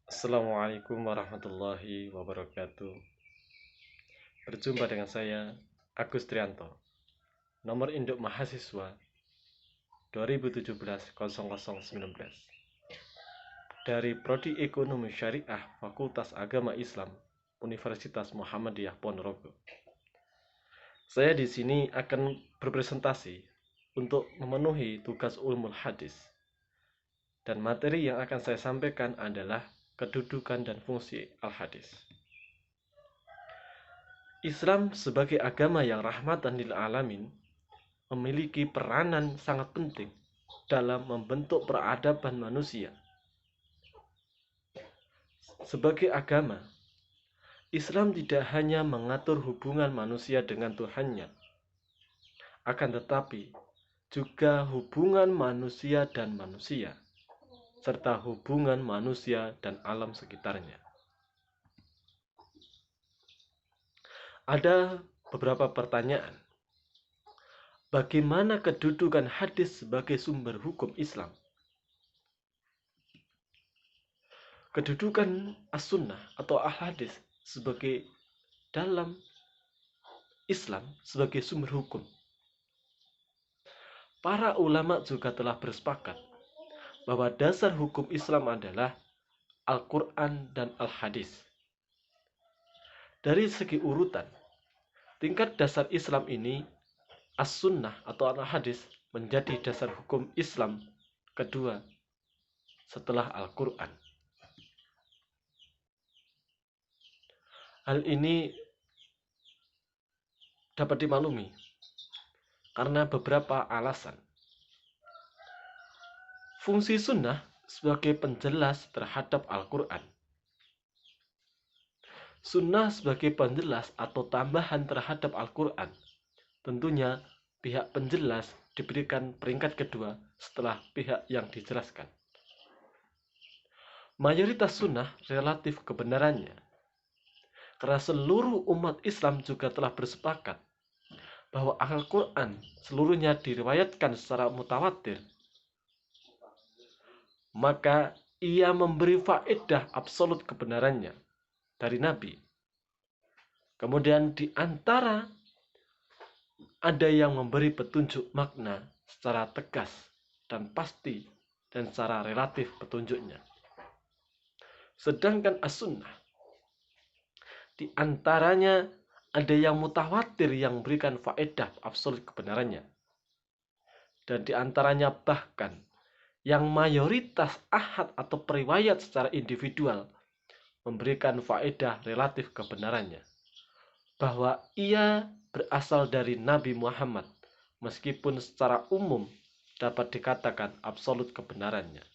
Assalamualaikum warahmatullahi wabarakatuh. Berjumpa dengan saya, Agus Trianto. Nomor induk mahasiswa 2017-0019 dari Prodi Ekonomi Syariah Fakultas Agama Islam Universitas Muhammadiyah Ponorogo. Saya di sini akan berpresentasi untuk memenuhi tugas ulumul hadis. Dan materi yang akan saya sampaikan adalah kedudukan dan fungsi al-hadis. Islam sebagai agama yang rahmatan lil alamin memiliki peranan sangat penting dalam membentuk peradaban manusia. Sebagai agama, Islam tidak hanya mengatur hubungan manusia dengan Tuhannya, akan tetapi juga hubungan manusia dan manusia, serta hubungan manusia dan alam sekitarnya. Ada beberapa pertanyaan. Bagaimana kedudukan hadis sebagai sumber hukum Islam? Kedudukan as-sunnah atau al-hadis sebagai dalam Islam sebagai sumber hukum. Para ulama juga telah bersepakat bahwa dasar hukum Islam adalah Al-Quran dan Al-Hadis. Dari segi urutan, tingkat dasar Islam ini as-sunnah atau al-hadis menjadi dasar hukum Islam kedua setelah Al-Quran. Hal ini dapat dimaklumi karena beberapa alasan. Fungsi sunnah sebagai penjelas terhadap Al-Quran. Sunnah sebagai penjelas atau tambahan terhadap Al-Quran. Tentunya pihak penjelas diberikan peringkat kedua setelah pihak yang dijelaskan. Mayoritas sunnah relatif kebenarannya. Karena seluruh umat Islam juga telah bersepakat bahwa Al-Quran seluruhnya diriwayatkan secara mutawatir, maka ia memberi faedah absolut kebenarannya dari Nabi. Kemudian di antara ada yang memberi petunjuk makna secara tegas dan pasti dan secara relatif petunjuknya. Sedangkan as-sunnah di antaranya ada yang mutawatir yang memberikan faedah absolut kebenarannya. Dan di antaranya bahkan yang mayoritas ahad atau periwayat secara individual memberikan faedah relatif kebenarannya. Bahwa ia berasal dari Nabi Muhammad, meskipun secara umum dapat dikatakan absolut kebenarannya.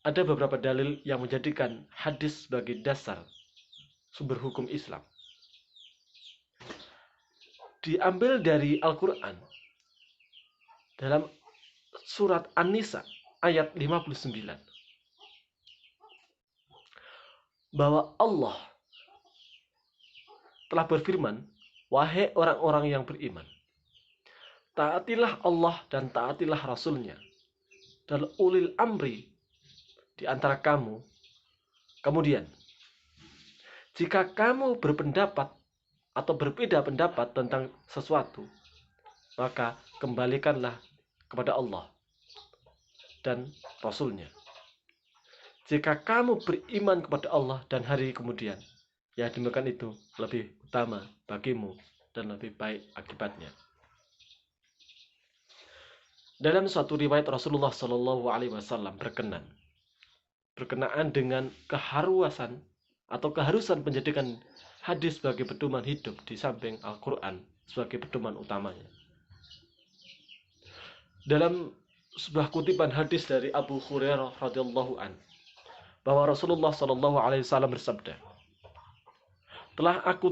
Ada beberapa dalil yang menjadikan hadis sebagai dasar sumber hukum Islam. Diambil dari Al-Quran dalam surat An-Nisa ayat 59. Bahwa Allah telah berfirman, wahai orang-orang yang beriman, taatilah Allah dan taatilah Rasul-Nya dan ulil amri di antara kamu. Kemudian, jika kamu berpendapat atau berbeda pendapat tentang sesuatu, maka kembalikanlah kepada Allah dan Rasul-Nya. Jika kamu beriman kepada Allah dan hari kemudian, ya demikian itu lebih utama bagimu dan lebih baik akibatnya. Dalam suatu riwayat Rasulullah Shallallahu Alaihi Wasallam berkenaan dengan keharusan penjadikan hadis sebagai pedoman hidup di samping Al-Quran sebagai pedoman utamanya. Dalam sebuah kutipan hadis dari Abu Hurairah radhiyallahu an, bahwa Rasulullah Shallallahu Alaihi Wasallam bersabda, telah aku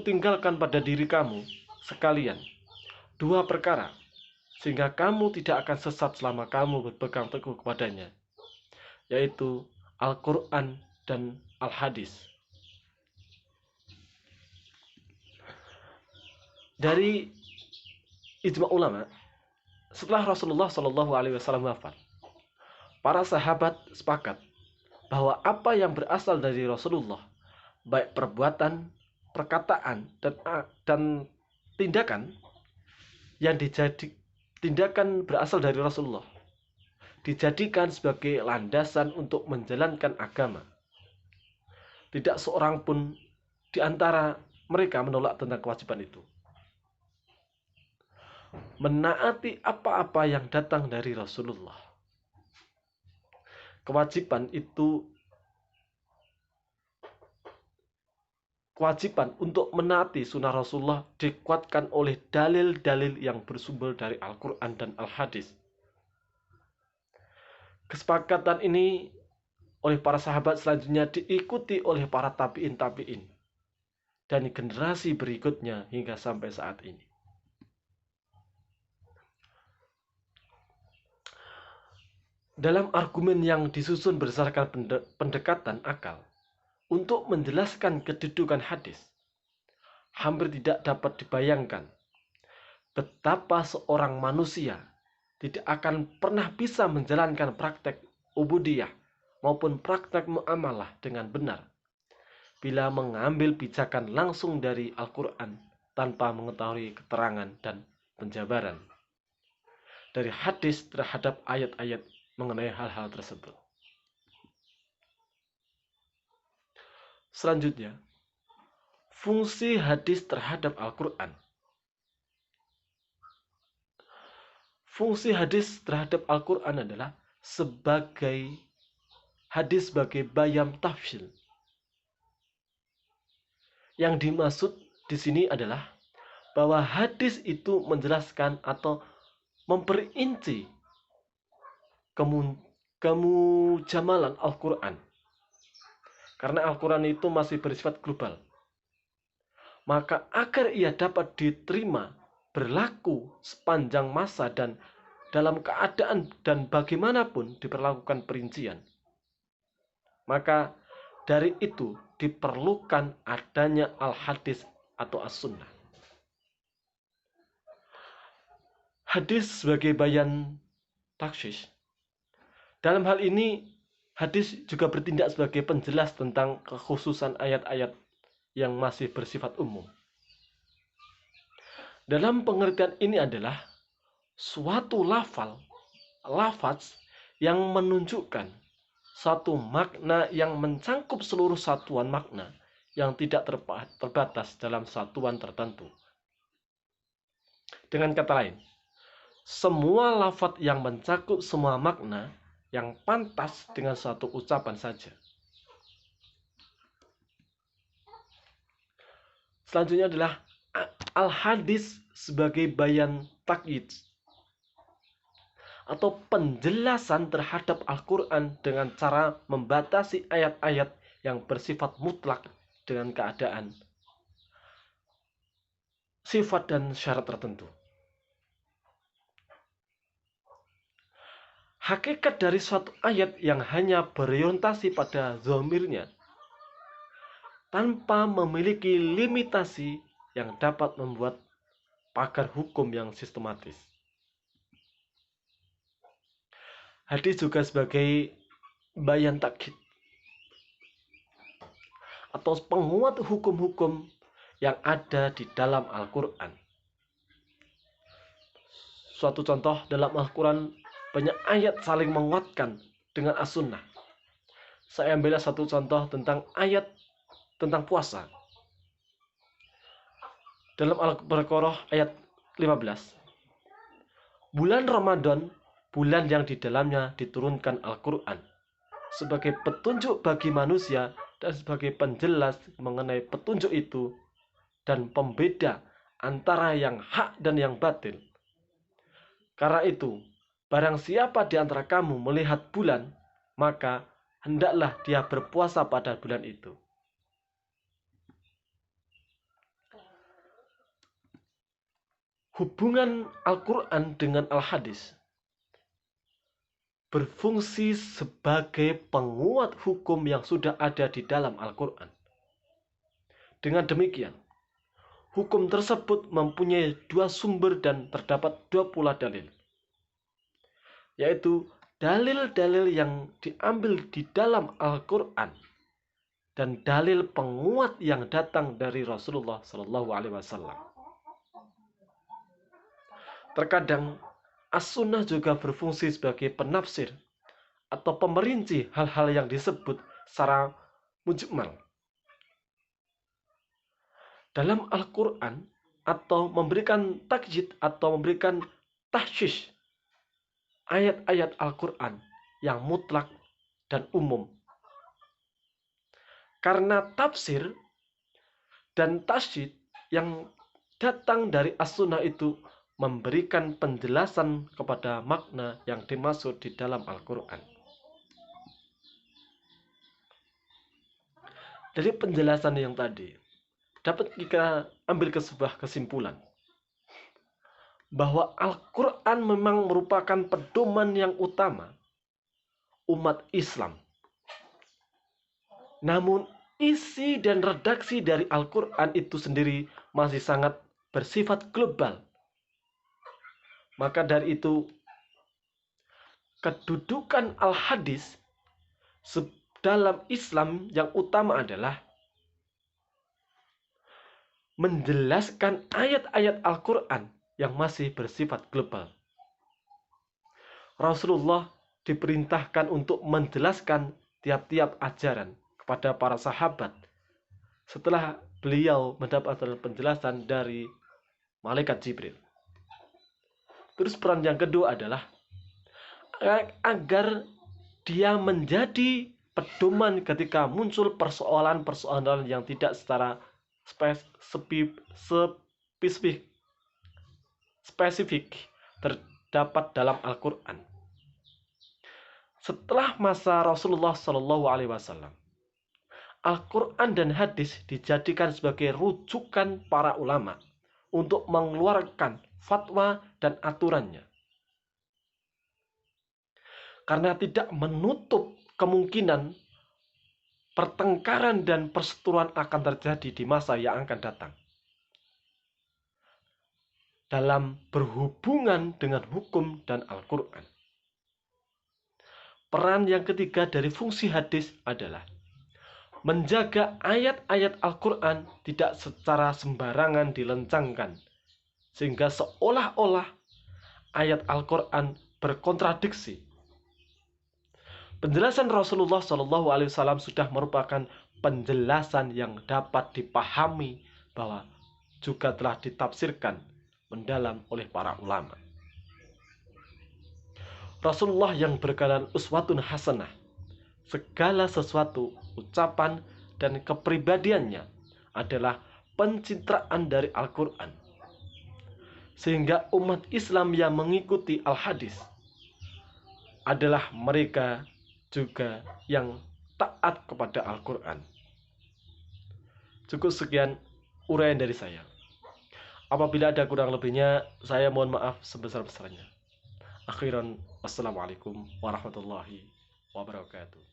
tinggalkan pada diri kamu sekalian dua perkara, sehingga kamu tidak akan sesat selama kamu berpegang teguh kepadanya, yaitu Al-Quran dan Al-Hadis. Dari ijma ulama, Setelah Rasulullah Shallallahu Alaihi Wasallam wafat, para sahabat sepakat bahwa apa yang berasal dari Rasulullah, baik perbuatan, perkataan, dan tindakan yang tindakan berasal dari Rasulullah, dijadikan sebagai landasan untuk menjalankan agama. Tidak seorang pun di antara mereka menolak tentang kewajiban itu. Menaati apa-apa yang datang dari Rasulullah. Kewajiban untuk menaati sunnah Rasulullah dikuatkan oleh dalil-dalil yang bersumber dari Al-Quran dan Al-Hadis. Kesepakatan ini oleh para sahabat selanjutnya diikuti oleh para tabi'in dan generasi berikutnya hingga sampai saat ini. Dalam argumen yang disusun berdasarkan pendekatan akal untuk menjelaskan kedudukan hadis, hampir tidak dapat dibayangkan betapa seorang manusia tidak akan pernah bisa menjalankan praktek ubudiyah maupun praktek muamalah dengan benar bila mengambil pijakan langsung dari Al-Quran tanpa mengetahui keterangan dan penjabaran dari hadis terhadap ayat-ayat mengenai hal-hal tersebut. Selanjutnya, fungsi hadis terhadap Al-Quran. Fungsi hadis terhadap Al-Quran adalah sebagai bayam tafsil. Yang dimaksud di sini adalah bahwa hadis itu menjelaskan atau memperinci kemujamalan Al-Quran. Karena Al-Quran itu masih bersifat global. Maka agar ia dapat diterima, berlaku sepanjang masa dan dalam keadaan dan bagaimanapun diperlakukan perincian. Maka dari itu diperlukan adanya al-hadis atau as-sunnah. Hadis sebagai bayan taksyish. Dalam hal ini, hadis juga bertindak sebagai penjelas tentang kekhususan ayat-ayat yang masih bersifat umum. Dalam pengertian ini adalah suatu lafaz yang menunjukkan satu makna yang mencangkup seluruh satuan makna yang tidak terbatas dalam satuan tertentu. Dengan kata lain, semua lafaz yang mencakup semua makna yang pantas dengan suatu ucapan saja. Selanjutnya adalah al-hadis sebagai bayan takyid atau penjelasan terhadap Al-Quran dengan cara membatasi ayat-ayat yang bersifat mutlak dengan keadaan, sifat dan syarat tertentu. Hakikat dari suatu ayat yang hanya berorientasi pada zamirnya tanpa memiliki limitasi yang dapat membuat pagar hukum yang sistematis. Hadis juga sebagai bayan takyid atau penguat hukum-hukum yang ada di dalam Al-Quran. Suatu contoh, dalam Al-Quran banyak ayat saling menguatkan dengan as-sunnah. Saya ambil satu contoh tentang ayat tentang puasa. Dalam Al-Baqarah ayat 15. Bulan Ramadan, bulan yang di dalamnya diturunkan Al-Quran sebagai petunjuk bagi manusia dan sebagai penjelas mengenai petunjuk itu dan pembeda antara yang hak dan yang batil. Karena itu, barang siapa di antara kamu melihat bulan, maka hendaklah dia berpuasa pada bulan itu. Hubungan Al-Quran dengan Al-Hadis berfungsi sebagai penguat hukum yang sudah ada di dalam Al-Quran. Dengan demikian, hukum tersebut mempunyai dua sumber dan terdapat dua pula dalil. yaitu dalil-dalil yang diambil di dalam Al-Quran dan dalil penguat yang datang dari Rasulullah Shallallahu Alaihi Wasallam. Terkadang As-Sunnah juga berfungsi sebagai penafsir atau pemerinci hal-hal yang disebut secara mujmal dalam Al-Quran, atau memberikan takyid atau memberikan tahsis ayat-ayat Al-Quran yang mutlak dan umum. Karena tafsir dan tasyid yang datang dari As-Sunnah itu memberikan penjelasan kepada makna yang dimaksud di dalam Al-Quran. Dari penjelasan yang tadi, dapat kita ambil ke sebuah kesimpulan bahwa Al-Quran memang merupakan pedoman yang utama umat Islam. Namun isi dan redaksi dari Al-Quran itu sendiri masih sangat bersifat global. Maka dari itu, kedudukan Al-Hadis dalam Islam yang utama adalah menjelaskan ayat-ayat Al-Quran yang masih bersifat global. Rasulullah diperintahkan untuk menjelaskan tiap-tiap ajaran kepada para sahabat setelah beliau mendapatkan penjelasan dari malaikat Jibril. Terus peran yang kedua adalah agar dia menjadi pedoman ketika muncul persoalan-persoalan yang tidak secara spesifik terdapat dalam Al-Quran. Setelah masa Rasulullah Shallallahu Alaihi Wasallam, Al-Quran dan hadis dijadikan sebagai rujukan para ulama untuk mengeluarkan fatwa dan aturannya. Karena tidak menutup kemungkinan pertengkaran dan perseteruan akan terjadi di masa yang akan datang dalam berhubungan dengan hukum dan Al-Quran. Peran yang ketiga dari fungsi hadis adalah menjaga ayat-ayat Al-Quran tidak secara sembarangan dilencangkan, sehingga seolah-olah ayat Al-Quran berkontradiksi. Penjelasan Rasulullah SAW sudah merupakan penjelasan yang dapat dipahami bahwa juga telah ditafsirkan mendalam oleh para ulama. Rasulullah yang berkenan uswatun hasanah, segala sesuatu, ucapan, dan kepribadiannya adalah pencitraan dari Al-Quran. Sehingga umat Islam yang mengikuti Al-Hadis adalah mereka juga yang taat kepada Al-Quran. Cukup sekian uraian dari saya. Apabila ada kurang lebihnya, saya mohon maaf sebesar-besarnya. Akhiran, wassalamualaikum warahmatullahi wabarakatuh.